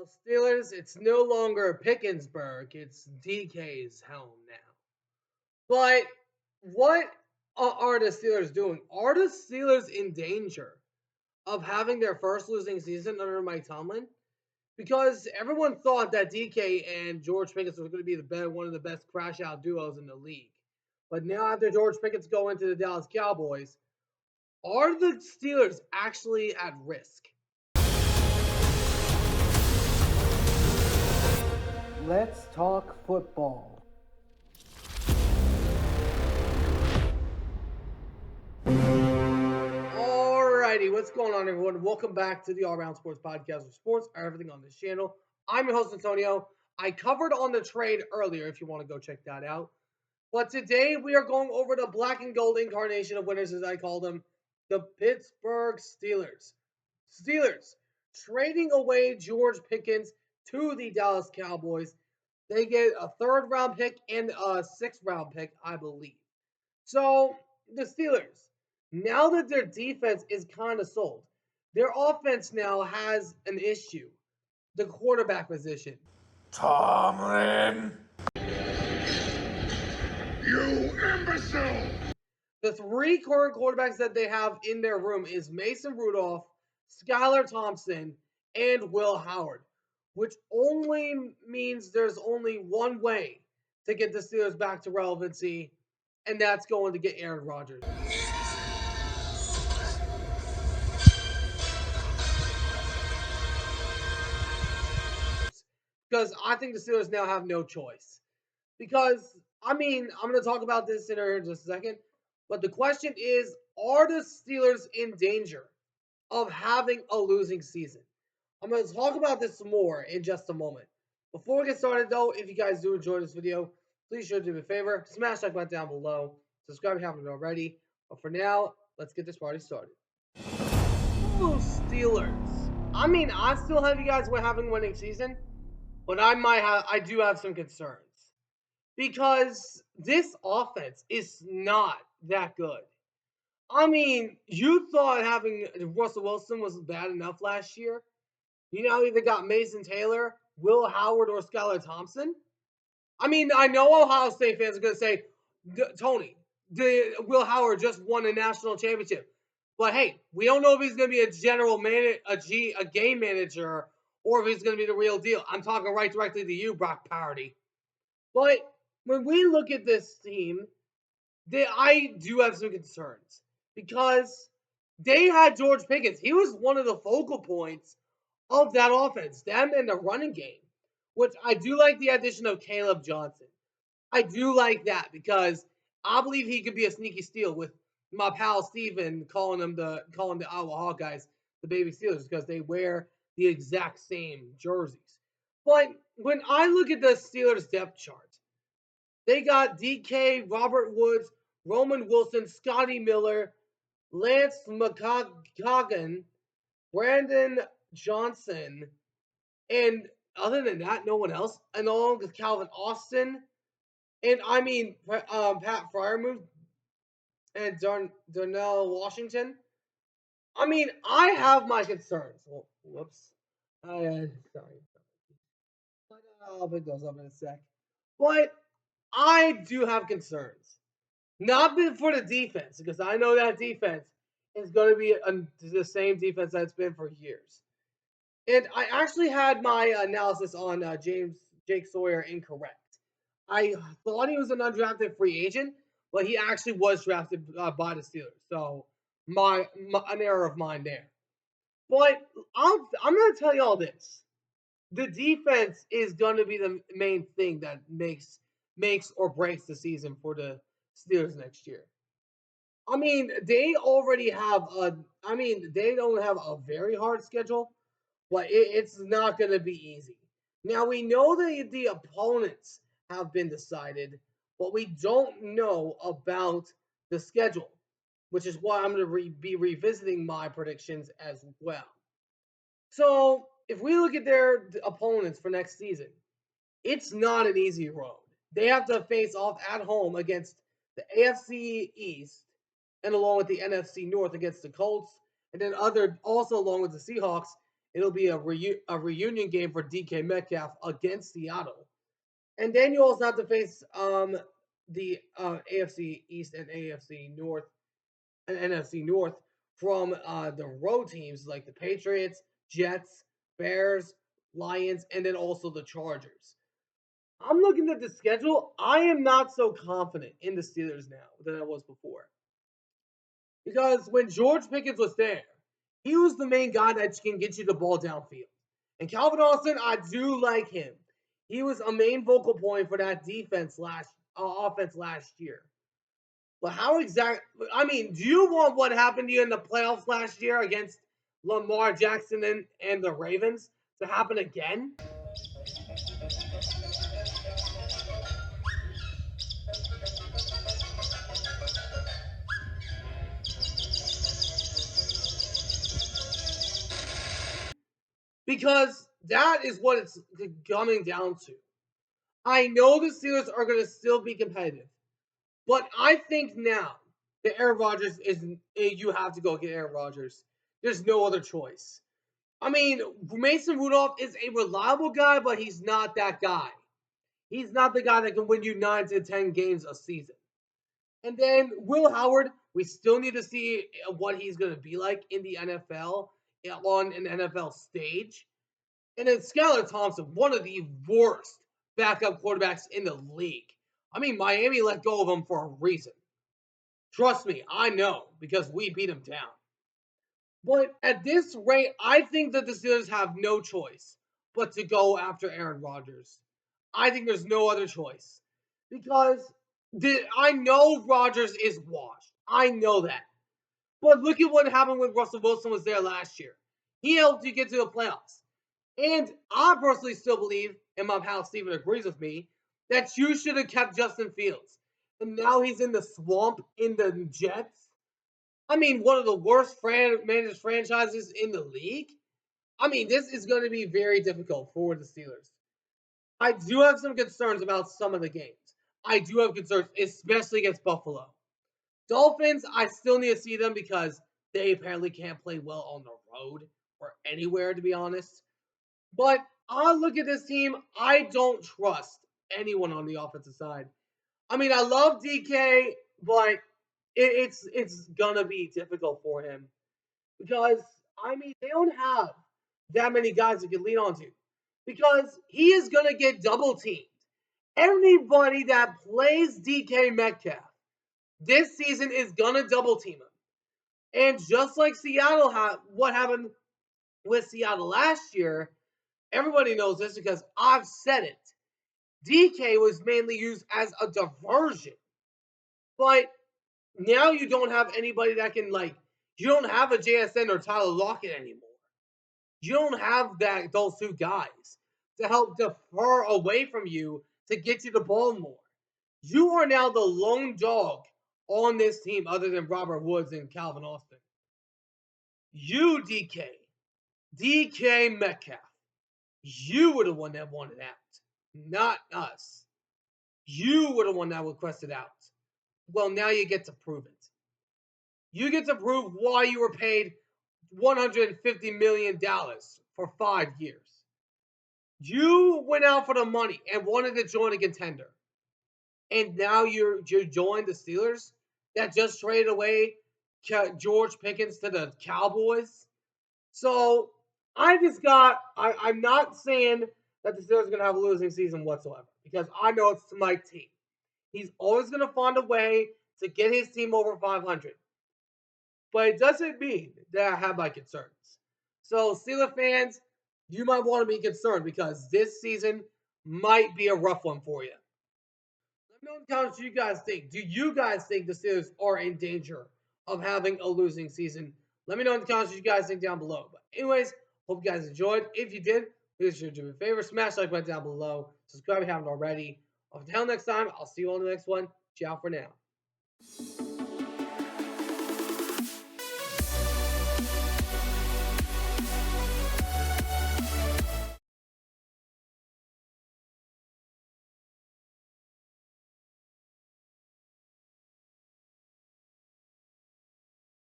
Steelers, it's no longer Pickensburg, it's DK's helm now. But what are the Steelers doing? Are the Steelers in danger of having their first losing season under Mike Tomlin? Because everyone thought that DK and George Pickens was going to be one of the best crash out duos in the league. But now after George Pickens going to the Dallas Cowboys, are the Steelers actually at risk? Let's talk football. Alrighty, what's going on, everyone? Welcome back to the All Around Sports Podcast, where sports are everything on this channel. I'm your host, Antonio. I covered on the trade earlier if you want to go check that out. But today we are going over the black and gold incarnation of winners, as I call them, the Pittsburgh Steelers. Steelers trading away George Pickens to the Dallas Cowboys. They get a third round pick and a sixth round pick, I believe. So the Steelers, now that their defense is kind of sold, their offense now has an issue: the quarterback position. Tomlin! You imbecile! The three current quarterbacks that they have in their room is Mason Rudolph, Skylar Thompson, and Will Howard, which only means there's only one way to get the Steelers back to relevancy, and that's going to get Aaron Rodgers. Because I think the Steelers now have no choice. Because, I'm going to talk about this in just a second, but the question is, are the Steelers in danger of having a losing season? I'm going to talk about this more in just a moment. Before we get started, though, if you guys do enjoy this video, please sure to do me a favor, smash that button down below, subscribe if you haven't already. But for now, let's get this party started. Oh, Steelers. I still have you guys having a winning season, but I do have some concerns because this offense is not that good. You thought having Russell Wilson was bad enough last year. You now either got Mason Taylor, Will Howard, or Skylar Thompson. I know Ohio State fans are going to say, Tony, Will Howard just won a national championship. But hey, we don't know if he's going to be a general manager, a game manager, or if he's going to be the real deal. I'm talking right directly to you, Brock Purdy. But when we look at this team, I do have some concerns because they had George Pickens. He was one of the focal points of that offense, them and the running game, which I do like the addition of Caleb Johnson. I do like that because I believe he could be a sneaky steal with my pal Steven calling the Iowa Hawkeyes the baby Steelers because they wear the exact same jerseys. But when I look at the Steelers depth chart, they got DK, Robert Woods, Roman Wilson, Scotty Miller, Lance McCoggan, Brandon Johnson, and other than that, no one else. And along with Calvin Austin, and Pat Fryermuth and Darnell Washington. I have my concerns. Whoops. Sorry. I'll pick those up in a sec. But I do have concerns. Not for the defense, because I know that defense is going to be the same defense that's been for years. And I actually had my analysis on Jake Sawyer incorrect. I thought he was an undrafted free agent, but he actually was drafted by the Steelers. So an error of mine there. But I'm going to tell you all this: the defense is going to be the main thing that makes or breaks the season for the Steelers next year. They already have they don't have a very hard schedule, but it's not going to be easy. Now, we know that the opponents have been decided, but we don't know about the schedule, which is why I'm going to be revisiting my predictions as well. So, if we look at their opponents for next season, it's not an easy road. They have to face off at home against the AFC East and along with the NFC North against the Colts, and then also along with the Seahawks It'll be a reunion game for DK Metcalf against Seattle. And then you also have to face the AFC East and AFC North and NFC North from the road teams like the Patriots, Jets, Bears, Lions, and then also the Chargers. I'm looking at the schedule. I am not so confident in the Steelers now than I was before. Because when George Pickens was there, he was the main guy that can get you the ball downfield. And Calvin Austin, I do like him. He was a main vocal point for that offense last year. But how exactly? I mean, do you want what happened to you in the playoffs last year against Lamar Jackson and the Ravens to happen again? Because that is what it's coming down to. I know the Steelers are going to still be competitive, but I think now that Aaron Rodgers is, you have to go get Aaron Rodgers. There's no other choice. I mean, Mason Rudolph is a reliable guy, but he's not that guy. He's not the guy that can win you 9 to 10 games a season. And then Will Howard, we still need to see what he's going to be like in the NFL on an NFL stage. And then Skylar Thompson, one of the worst backup quarterbacks in the league. I mean, Miami let go of him for a reason. Trust me, I know because we beat him down. But at this rate, I think that the Steelers have no choice but to go after Aaron Rodgers. I think there's no other choice because I know Rodgers is washed. I know that. But look at what happened when Russell Wilson was there last year. He helped you get to the playoffs. And I personally still believe, and my pal Steven agrees with me, that you should have kept Justin Fields. And now he's in the swamp in the Jets. I mean, one of the worst managed franchises in the league. I mean, this is going to be very difficult for the Steelers. I do have some concerns about some of the games. I do have concerns, especially against Buffalo. Dolphins, I still need to see them because they apparently can't play well on the road or anywhere, to be honest. But I look at this team, I don't trust anyone on the offensive side. I mean, I love DK, but it's gonna be difficult for him because I mean they don't have that many guys that can lean onto because he is gonna get double teamed. Anybody that plays DK Metcalf this season is gonna double team him. And just like Seattle what happened with Seattle last year, everybody knows this because I've said it. DK was mainly used as a diversion. But now you don't have anybody that can you don't have a JSN or Tyler Lockett anymore. You don't have those two guys to help defer away from you to get you the ball more. You are now the lone dog on this team other than Robert Woods and Calvin Austin. You, DK Metcalf, you were the one that wanted out, not us. You were the one that requested out. Well, now you get to prove it. You get to prove why you were paid $150 million for 5 years. You went out for the money and wanted to join a contender. And now you're joined the Steelers that just traded away George Pickens to the Cowboys. So I'm not saying that the Steelers are going to have a losing season whatsoever because I know it's Mike T. He's always going to find a way to get his team over 500. But it doesn't mean that I have my concerns. So, Steelers fans, you might want to be concerned because this season might be a rough one for you. Let me know in the comments what you guys think. Do you guys think the Steelers are in danger of having a losing season? Let me know in the comments what you guys think down below. But anyways, hope you guys enjoyed. If you did, please do me a favor, smash the like button down below. Subscribe if you haven't already. Until next time, I'll see you on the next one. Ciao for now.